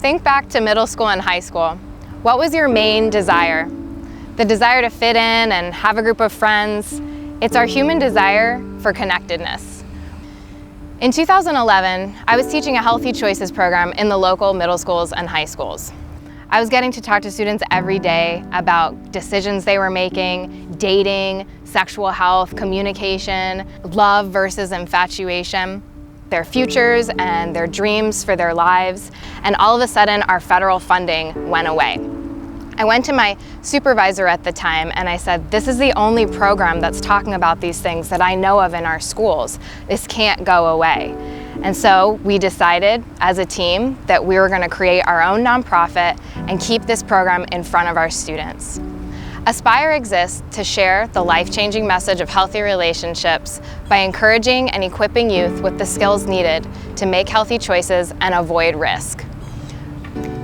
Think back to middle school and high school. What was your main desire? The desire to fit in and have a group of friends. It's our human desire for connectedness. In 2011, I was teaching a Healthy Choices program in the local middle schools and high schools. I was getting to talk to students every day about decisions they were making, dating, sexual health, communication, love versus infatuation, their futures and their dreams for their lives, and all of a sudden our federal funding went away. I went to my supervisor at the time and I said, this is the only program that's talking about these things that I know of in our schools. This can't go away. And so we decided as a team that we were going to create our own nonprofit and keep this program in front of our students. Aspire exists to share the life-changing message of healthy relationships by encouraging and equipping youth with the skills needed to make healthy choices and avoid risk.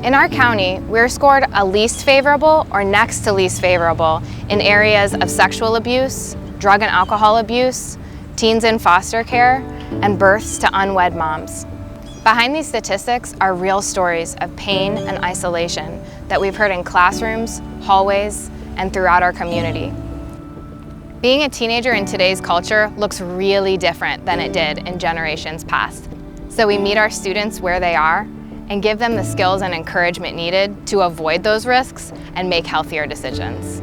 In our county, we're scored a least favorable or next to least favorable in areas of sexual abuse, drug and alcohol abuse, teens in foster care, and births to unwed moms. Behind these statistics are real stories of pain and isolation that we've heard in classrooms, hallways, and throughout our community. Being a teenager in today's culture looks really different than it did in generations past. So we meet our students where they are and give them the skills and encouragement needed to avoid those risks and make healthier decisions.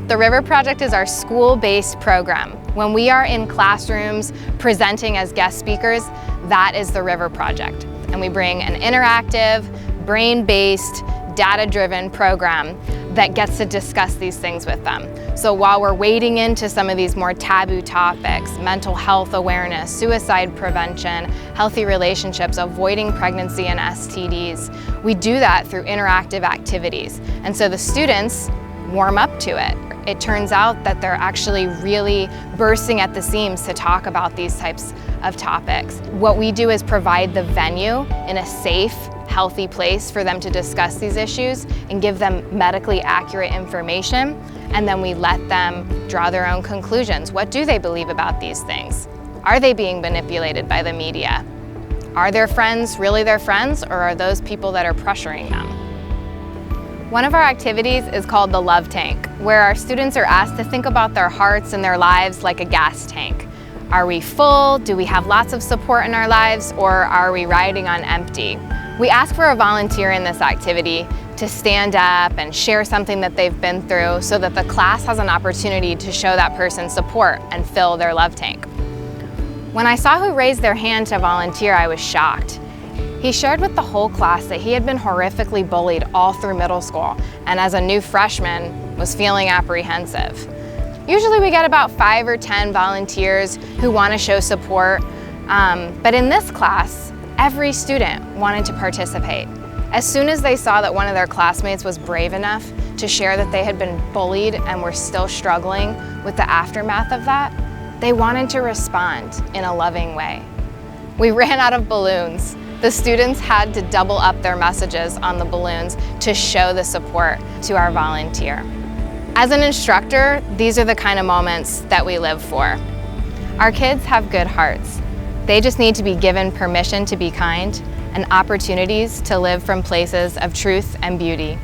The River Project is our school-based program. When we are in classrooms presenting as guest speakers, that is the River Project. And we bring an interactive, brain-based, data-driven program that gets to discuss these things with them. So while we're wading into some of these more taboo topics, mental health awareness, suicide prevention, healthy relationships, avoiding pregnancy and STDs, we do that through interactive activities. And so the students warm up to it. It turns out that they're actually really bursting at the seams to talk about these types of topics. What we do is provide the venue in a safe, healthy place for them to discuss these issues and give them medically accurate information, and then we let them draw their own conclusions. What do they believe about these things? Are they being manipulated by the media? Are their friends really their friends, or are those people that are pressuring them? One of our activities is called the Love Tank, where our students are asked to think about their hearts and their lives like a gas tank. Are we full? Do we have lots of support in our lives, or are we riding on empty? We ask for a volunteer in this activity to stand up and share something that they've been through so that the class has an opportunity to show that person support and fill their love tank. When I saw who raised their hand to volunteer, I was shocked. He shared with the whole class that he had been horrifically bullied all through middle school, and as a new freshman was feeling apprehensive. Usually we get about 5 or 10 volunteers who want to show support, but in this class, every student wanted to participate. As soon as they saw that one of their classmates was brave enough to share that they had been bullied and were still struggling with the aftermath of that, they wanted to respond in a loving way. We ran out of balloons. The students had to double up their messages on the balloons to show the support to our volunteer. As an instructor, these are the kind of moments that we live for. Our kids have good hearts. They just need to be given permission to be kind and opportunities to live from places of truth and beauty.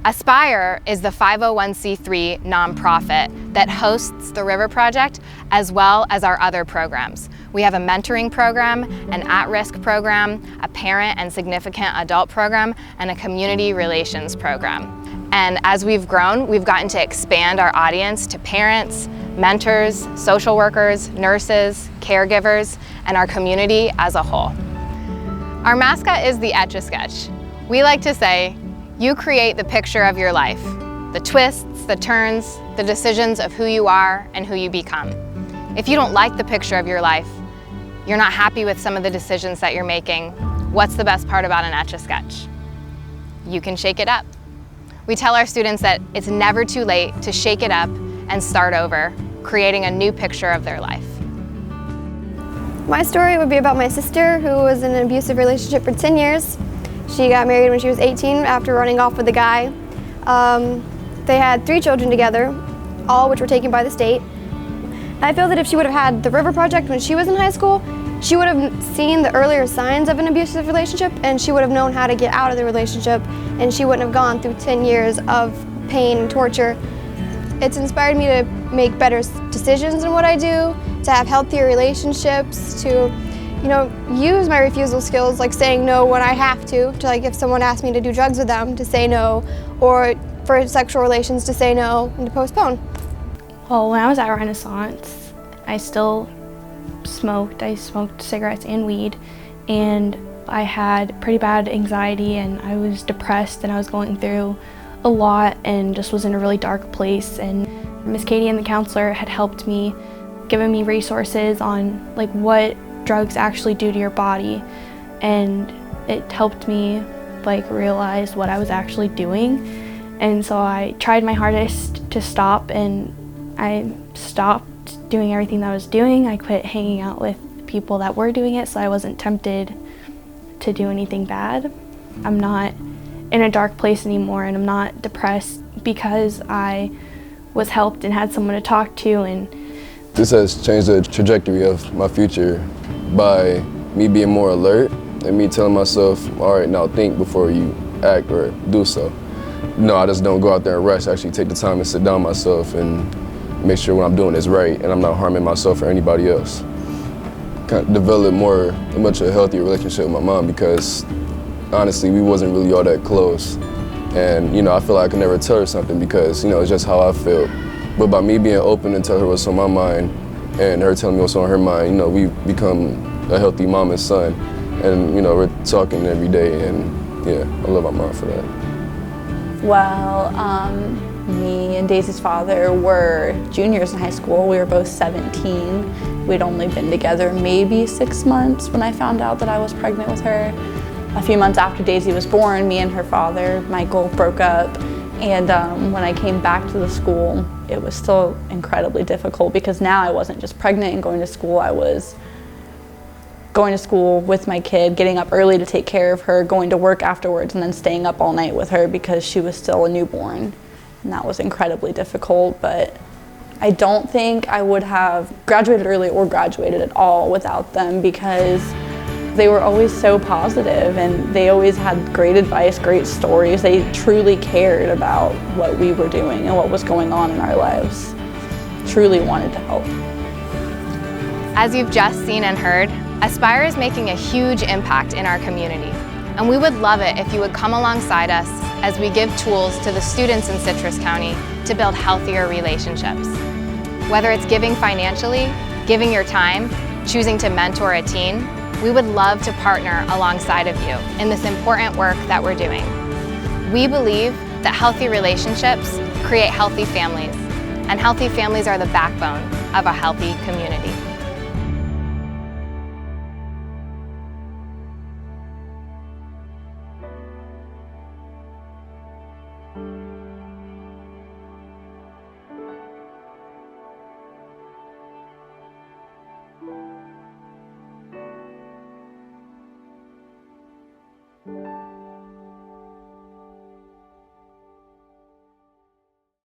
Aspire is the 501c3 nonprofit that hosts the River Project as well as our other programs. We have a mentoring program, an at-risk program, a parent and significant adult program, and a community relations program. And as we've grown, we've gotten to expand our audience to parents, mentors, social workers, nurses, caregivers, and our community as a whole. Our mascot is the Etch-a-Sketch. We like to say, you create the picture of your life, the twists, the turns, the decisions of who you are and who you become. If you don't like the picture of your life, you're not happy with some of the decisions that you're making, what's the best part about an Etch-a-Sketch? You can shake it up. We tell our students that it's never too late to shake it up and start over, creating a new picture of their life. My story would be about my sister who was in an abusive relationship for 10 years. She got married when she was 18 after running off with a guy. They had 3 children together, all which were taken by the state. I feel that if she would have had the River Project when she was in high school, she would have seen the earlier signs of an abusive relationship, and she would have known how to get out of the relationship, and she wouldn't have gone through 10 years of pain and torture. It's inspired me to make better decisions in what I do, to have healthier relationships, to use my refusal skills, like saying no when I have to like if someone asks me to do drugs with them, to say no, or for sexual relations to say no and to postpone. Well, when I was at Renaissance, I still smoked. I smoked cigarettes and weed, and I had pretty bad anxiety, and I was depressed, and I was going through a lot and just was in a really dark place. And Miss Katie and the counselor had helped me, given me resources on like what drugs actually do to your body, and it helped me like realize what I was actually doing. And so I tried my hardest to stop, and I stopped doing everything that I was doing. I quit hanging out with people that were doing it so I wasn't tempted to do anything bad. I'm not in a dark place anymore, and I'm not depressed because I was helped and had someone to talk to. And this has changed the trajectory of my future by me being more alert and me telling myself, all right, now think before you act or do so. No, I just don't go out there and rush. I actually take the time and sit down myself and make sure what I'm doing is right and I'm not harming myself or anybody else. Kind of develop a much healthier relationship with my mom, because honestly, we wasn't really all that close. And I feel like I could never tell her something because it's just how I felt. But by me being open and tell her what's on my mind and her telling me what's on her mind, we become a healthy mom and son. And we're talking every day, and yeah, I love my mom for that. Well, me and Daisy's father were juniors in high school. We were both 17. We'd only been together maybe 6 months when I found out that I was pregnant with her. A few months after Daisy was born, me and her father, Michael, broke up. And when I came back to the school, it was still incredibly difficult, because now I wasn't just pregnant and going to school. I was going to school with my kid, getting up early to take care of her, going to work afterwards, and then staying up all night with her because she was still a newborn. And that was incredibly difficult, but I don't think I would have graduated early or graduated at all without them, because they were always so positive and they always had great advice, great stories. They truly cared about what we were doing and what was going on in our lives. Truly wanted to help. As you've just seen and heard, Aspire is making a huge impact in our community, and we would love it if you would come alongside us as we give tools to the students in Citrus County to build healthier relationships. Whether it's giving financially, giving your time, choosing to mentor a teen, we would love to partner alongside of you in this important work that we're doing. We believe that healthy relationships create healthy families, and healthy families are the backbone of a healthy community.